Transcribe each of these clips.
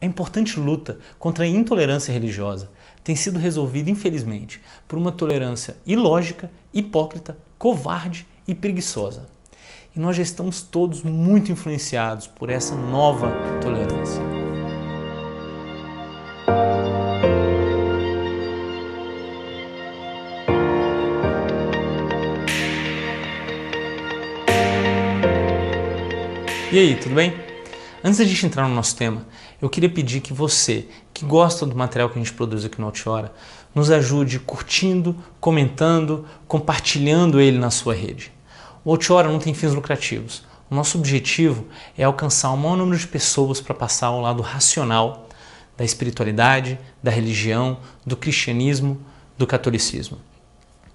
A importante luta contra a intolerância religiosa tem sido resolvida, infelizmente, por uma tolerância ilógica, hipócrita, covarde e preguiçosa. E nós já estamos todos muito influenciados por essa nova tolerância. E aí, tudo bem? Antes da gente entrar no nosso tema, eu queria pedir que você, que gosta do material que a gente produz aqui no Altiora, nos ajude curtindo, comentando, compartilhando ele na sua rede. O Altiora não tem fins lucrativos. O nosso objetivo é alcançar o maior número de pessoas para passar ao lado racional da espiritualidade, da religião, do cristianismo, do catolicismo.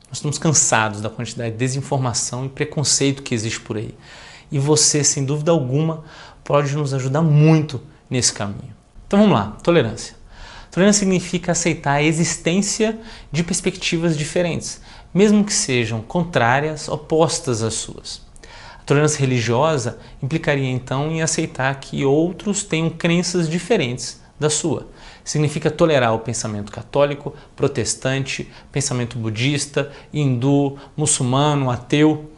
Nós estamos cansados da quantidade de desinformação e preconceito que existe por aí. E você, sem dúvida alguma, pode nos ajudar muito nesse caminho. Então vamos lá, tolerância. Tolerância significa aceitar a existência de perspectivas diferentes, mesmo que sejam contrárias, opostas às suas. A tolerância religiosa implicaria então em aceitar que outros tenham crenças diferentes da sua. Significa tolerar o pensamento católico, protestante, pensamento budista, hindu, muçulmano, ateu.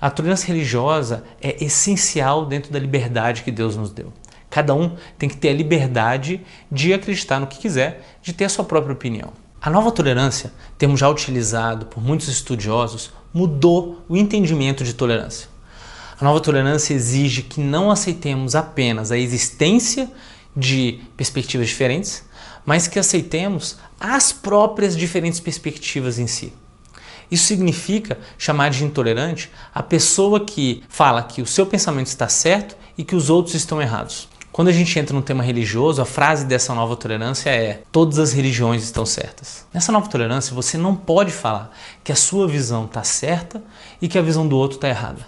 A tolerância religiosa é essencial dentro da liberdade que Deus nos deu. Cada um tem que ter a liberdade de acreditar no que quiser, de ter a sua própria opinião. A nova tolerância, termo já utilizado por muitos estudiosos, mudou o entendimento de tolerância. A nova tolerância exige que não aceitemos apenas a existência de perspectivas diferentes, mas que aceitemos as próprias diferentes perspectivas em si. Isso significa chamar de intolerante a pessoa que fala que o seu pensamento está certo e que os outros estão errados. Quando a gente entra no tema religioso, a frase dessa nova tolerância é: todas as religiões estão certas. Nessa nova tolerância, você não pode falar que a sua visão está certa e que a visão do outro está errada.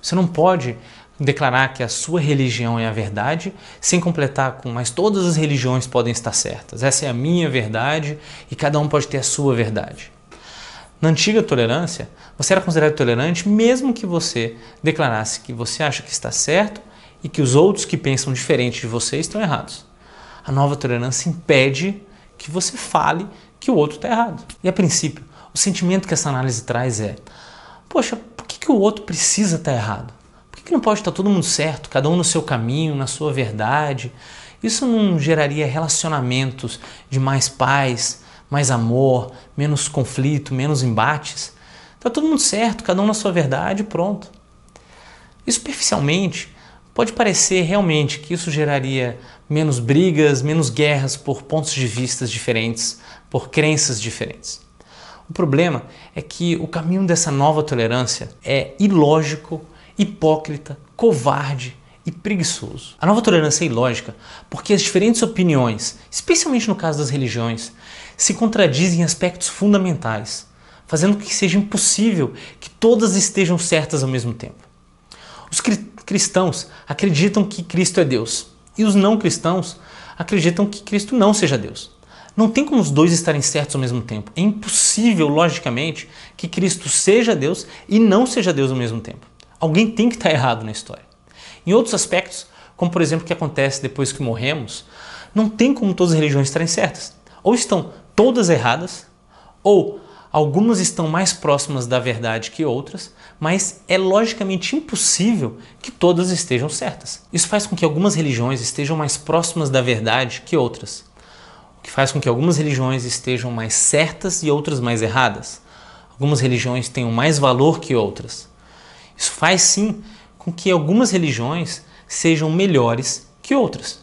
Você não pode declarar que a sua religião é a verdade sem completar com: mas todas as religiões podem estar certas. Essa é a minha verdade e cada um pode ter a sua verdade. Na antiga tolerância, você era considerado tolerante mesmo que você declarasse que você acha que está certo e que os outros que pensam diferente de você estão errados. A nova tolerância impede que você fale que o outro está errado. E a princípio, o sentimento que essa análise traz é: poxa, por que o outro precisa estar errado? Por que não pode estar todo mundo certo, cada um no seu caminho, na sua verdade? Isso não geraria relacionamentos de mais paz, mais amor, menos conflito, menos embates? Está todo mundo certo, cada um na sua verdade, pronto. E superficialmente, pode parecer realmente que isso geraria menos brigas, menos guerras por pontos de vista diferentes, por crenças diferentes. O problema é que o caminho dessa nova tolerância é ilógico, hipócrita, covarde e preguiçoso. A nova tolerância é ilógica porque as diferentes opiniões, especialmente no caso das religiões, se contradizem em aspectos fundamentais, fazendo com que seja impossível que todas estejam certas ao mesmo tempo. Os cristãos acreditam que Cristo é Deus e os não cristãos acreditam que Cristo não seja Deus. Não tem como os dois estarem certos ao mesmo tempo. É impossível, logicamente, que Cristo seja Deus e não seja Deus ao mesmo tempo. Alguém tem que estar errado na história. Em outros aspectos, como por exemplo o que acontece depois que morremos, não tem como todas as religiões estarem certas. Ou estão todas erradas, ou algumas estão mais próximas da verdade que outras, mas é logicamente impossível que todas estejam certas. Isso faz com que algumas religiões estejam mais próximas da verdade que outras, o que faz com que algumas religiões estejam mais certas e outras mais erradas. Algumas religiões tenham mais valor que outras. Isso faz sim com que algumas religiões sejam melhores que outras.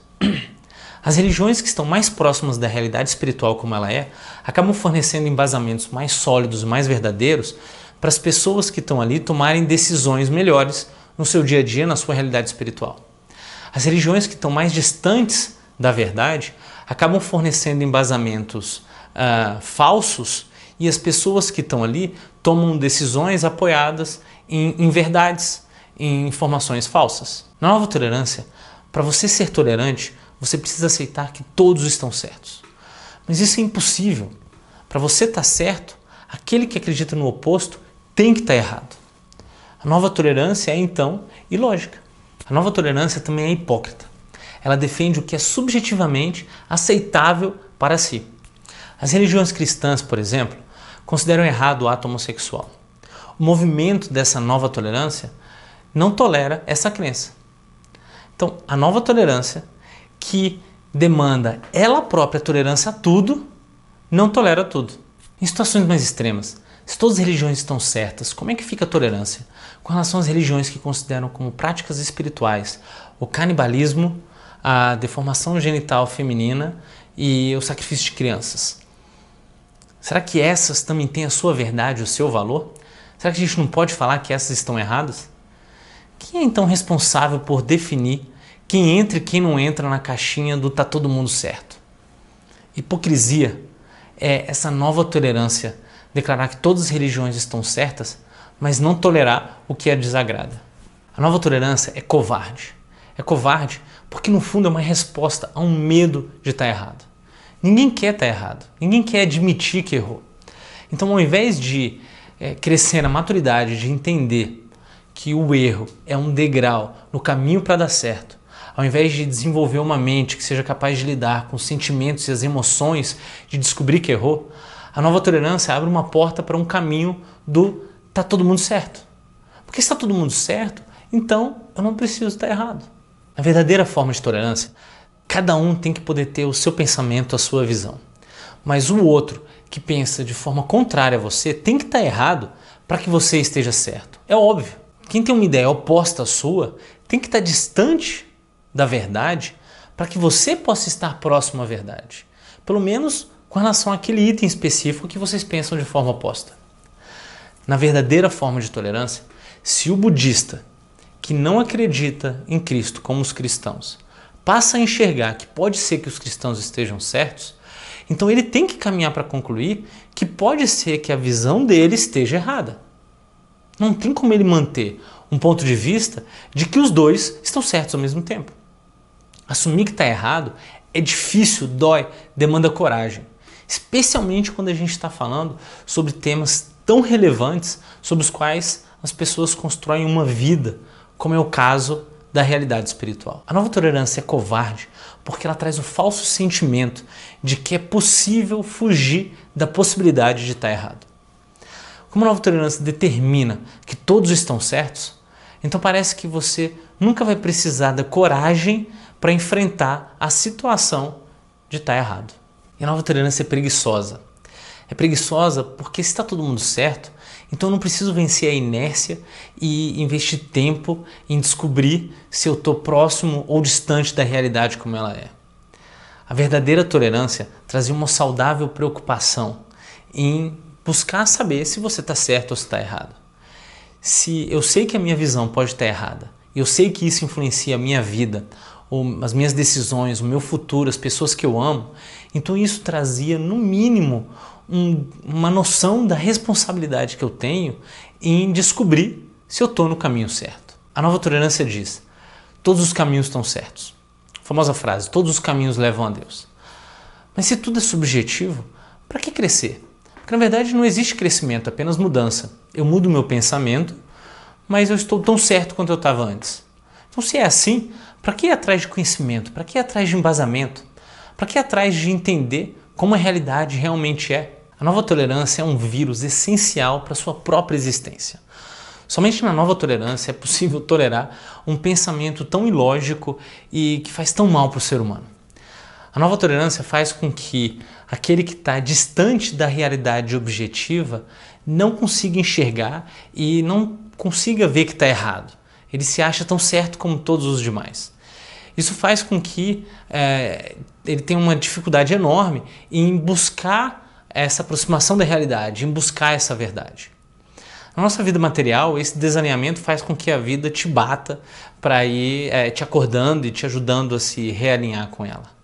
As religiões que estão mais próximas da realidade espiritual como ela é, acabam fornecendo embasamentos mais sólidos e mais verdadeiros para as pessoas que estão ali tomarem decisões melhores no seu dia a dia, na sua realidade espiritual. As religiões que estão mais distantes da verdade acabam fornecendo embasamentos falsos e as pessoas que estão ali tomam decisões apoiadas em verdades, em informações falsas. Na nova tolerância, para você ser tolerante, você precisa aceitar que todos estão certos. Mas isso é impossível. Para você estar certo, aquele que acredita no oposto tem que estar errado. A nova tolerância é, então, ilógica. A nova tolerância também é hipócrita. ela defende o que é subjetivamente aceitável para si. As religiões cristãs, por exemplo, consideram errado o ato homossexual. O movimento dessa nova tolerância não tolera essa crença. Então, a nova tolerância, que demanda ela própria tolerância a tudo, não tolera tudo. Em situações mais extremas, se todas as religiões estão certas, como é que fica a tolerância com relação às religiões que consideram como práticas espirituais o canibalismo, a deformação genital feminina e o sacrifício de crianças? Será que essas também têm a sua verdade, o seu valor? Será que a gente não pode falar que essas estão erradas? Quem é então responsável por definir quem entra e quem não entra na caixinha do tá todo mundo certo? Hipocrisia é essa nova tolerância, declarar que todas as religiões estão certas, mas não tolerar o que a desagrada. A nova tolerância é covarde. É covarde porque no fundo é uma resposta a um medo de estar errado. Ninguém quer estar errado, ninguém quer admitir que errou. Então, ao invés de crescer na maturidade de entender que o erro é um degrau no caminho para dar certo, ao invés de desenvolver uma mente que seja capaz de lidar com os sentimentos e as emoções de descobrir que errou, a nova tolerância abre uma porta para um caminho do tá todo mundo certo. Porque se está todo mundo certo, então eu não preciso estar errado. A verdadeira forma de tolerância, cada um tem que poder ter o seu pensamento, a sua visão. Mas o outro que pensa de forma contrária a você tem que estar errado para que você esteja certo. É óbvio. Quem tem uma ideia oposta à sua tem que estar distante da verdade para que você possa estar próximo à verdade. Pelo menos com relação àquele item específico que vocês pensam de forma oposta. Na verdadeira forma de tolerância, se o budista que não acredita em Cristo como os cristãos passa a enxergar que pode ser que os cristãos estejam certos, então ele tem que caminhar para concluir que pode ser que a visão dele esteja errada. Não tem como ele manter um ponto de vista de que os dois estão certos ao mesmo tempo. Assumir que está errado é difícil, dói, demanda coragem. Especialmente quando a gente está falando sobre temas tão relevantes sobre os quais as pessoas constroem uma vida, como é o caso da realidade espiritual. A nova tolerância é covarde porque ela traz o falso sentimento de que é possível fugir da possibilidade de estar errado. Como a nova tolerância determina que todos estão certos, então parece que você nunca vai precisar da coragem para enfrentar a situação de estar errado. E a nova tolerância é preguiçosa. É preguiçosa porque se está todo mundo certo, então eu não preciso vencer a inércia e investir tempo em descobrir se eu estou próximo ou distante da realidade como ela é. A verdadeira tolerância trazia uma saudável preocupação em buscar saber se você está certo ou se está errado. Se eu sei que a minha visão pode estar errada, e eu sei que isso influencia a minha vida, as minhas decisões, o meu futuro, as pessoas que eu amo, então isso trazia, no mínimo, uma noção da responsabilidade que eu tenho em descobrir se eu estou no caminho certo. A nova tolerância diz: todos os caminhos estão certos. A famosa frase, todos os caminhos levam a Deus. Mas se tudo é subjetivo, para que crescer? Porque na verdade não existe crescimento, apenas mudança. Eu mudo o meu pensamento, mas eu estou tão certo quanto eu estava antes. Então se é assim, para que ir atrás de conhecimento? Para que ir atrás de embasamento? Para que ir atrás de entender como a realidade realmente é? A nova tolerância é um vírus essencial para a sua própria existência. Somente na nova tolerância é possível tolerar um pensamento tão ilógico e que faz tão mal para o ser humano. A nova tolerância faz com que aquele que está distante da realidade objetiva não consiga enxergar e não consiga ver que está errado. Ele se acha tão certo como todos os demais. Isso faz com que ele tenha uma dificuldade enorme em buscar essa aproximação da realidade, em buscar essa verdade. Na nossa vida material, esse desalinhamento faz com que a vida te bata para ir te acordando e te ajudando a se realinhar com ela.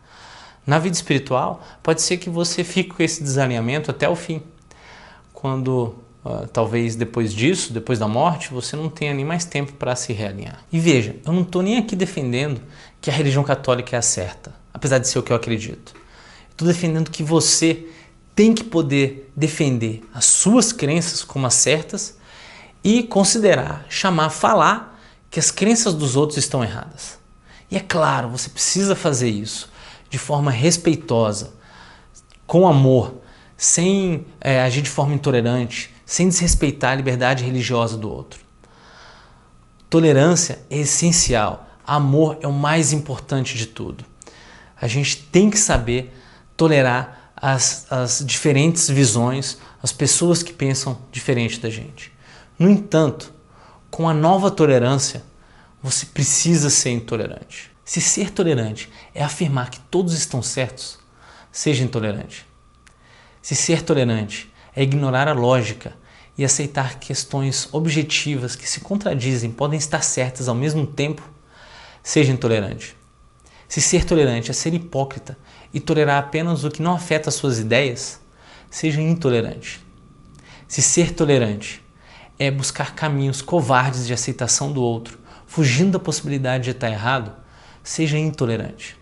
Na vida espiritual, pode ser que você fique com esse desalinhamento até o fim, quando talvez depois disso, depois da morte, você não tenha nem mais tempo para se realinhar. E veja, eu não estou nem aqui defendendo que a religião católica é a certa, apesar de ser o que eu acredito. Estou defendendo que você tem que poder defender as suas crenças como as certas e considerar, falar que as crenças dos outros estão erradas. E é claro, você precisa fazer isso de forma respeitosa, com amor, sem agir de forma intolerante, sem desrespeitar a liberdade religiosa do outro. Tolerância é essencial, amor é o mais importante de tudo. A gente tem que saber tolerar as diferentes visões, as pessoas que pensam diferente da gente. No entanto, com a nova tolerância, você precisa ser intolerante. Se ser tolerante é afirmar que todos estão certos, seja intolerante. Se ser tolerante é ignorar a lógica e aceitar questões objetivas que se contradizem podem estar certas ao mesmo tempo, seja intolerante. Se ser tolerante é ser hipócrita e tolerar apenas o que não afeta suas ideias, seja intolerante. Se ser tolerante é buscar caminhos covardes de aceitação do outro, fugindo da possibilidade de estar errado, seja intolerante.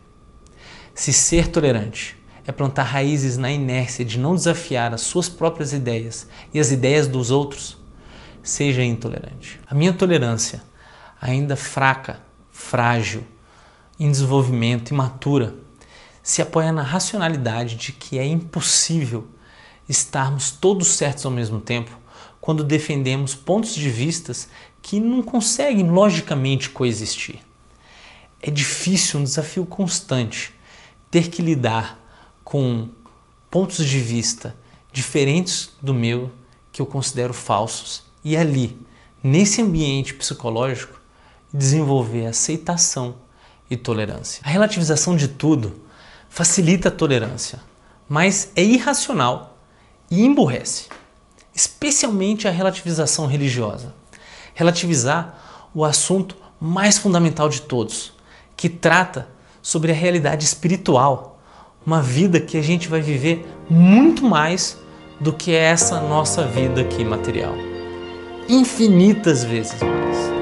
Se ser tolerante é plantar raízes na inércia de não desafiar as suas próprias ideias e as ideias dos outros, seja intolerante. A minha tolerância, ainda fraca, frágil, em desenvolvimento, imatura, se apoia na racionalidade de que é impossível estarmos todos certos ao mesmo tempo quando defendemos pontos de vistas que não conseguem logicamente coexistir. É difícil, um desafio constante, ter que lidar com pontos de vista diferentes do meu que eu considero falsos e ali, nesse ambiente psicológico, desenvolver aceitação e tolerância. A relativização de tudo facilita a tolerância, mas é irracional e emburrece, especialmente a relativização religiosa. Relativizar o assunto mais fundamental de todos, que trata sobre a realidade espiritual, uma vida que a gente vai viver muito mais do que essa nossa vida aqui material. Infinitas vezes mais.